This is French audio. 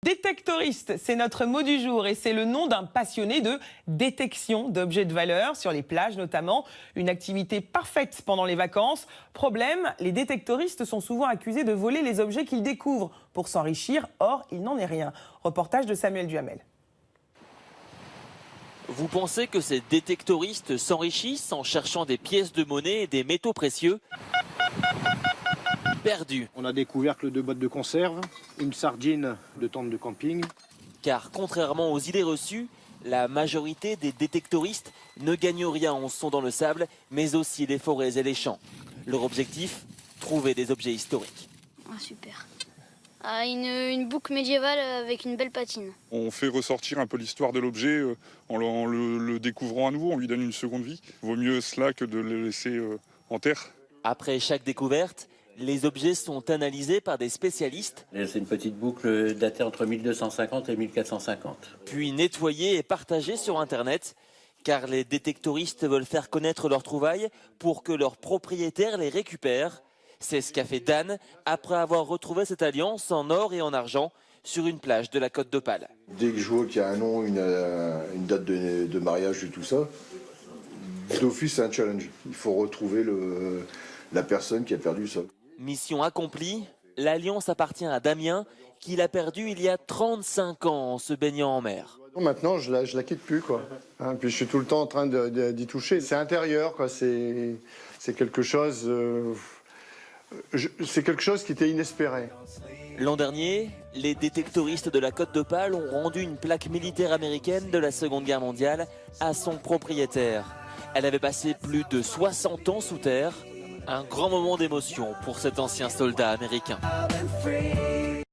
Détectoriste, c'est notre mot du jour et c'est le nom d'un passionné de détection d'objets de valeur, sur les plages notamment. Une activité parfaite pendant les vacances. Problème, les détectoristes sont souvent accusés de voler les objets qu'ils découvrent pour s'enrichir. Or, il n'en est rien. Reportage de Samuel Duhamel. Vous pensez que ces détectoristes s'enrichissent en cherchant des pièces de monnaie et des métaux précieux? Perdu. On a des couvercles de boîtes de conserve, une sardine de tente de camping. Car contrairement aux idées reçues, la majorité des détectoristes ne gagnent rien en sont dans le sable, mais aussi les forêts et les champs. Leur objectif, trouver des objets historiques. Ah, super. Une boucle médiévale avec une belle patine. On fait ressortir un peu l'histoire de l'objet en le découvrant à nouveau, on lui donne une seconde vie. Vaut mieux cela que de le laisser en terre. Après chaque découverte, les objets sont analysés par des spécialistes. C'est une petite boucle datée entre 1250 et 1450. Puis nettoyés et partagés sur Internet, car les détectoristes veulent faire connaître leurs trouvailles pour que leurs propriétaires les récupèrent. C'est ce qu'a fait Dan après avoir retrouvé cette alliance en or et en argent sur une plage de la Côte d'Opale. Dès que je vois qu'il y a un nom, une date de mariage et tout ça, d'office c'est un challenge. Il faut retrouver la personne qui a perdu ça. Mission accomplie, l'alliance appartient à Damien, qui l'a perdue il y a 35 ans en se baignant en mer. Maintenant, je la quitte plus, quoi. Puis je suis tout le temps en train d'y toucher. C'est intérieur, quoi. C'est quelque chose. C'est quelque chose qui était inespéré. L'an dernier, les détectoristes de la Côte d'Opale ont rendu une plaque militaire américaine de la Seconde Guerre mondiale à son propriétaire. Elle avait passé plus de 60 ans sous terre. Un grand moment d'émotion pour cet ancien soldat américain.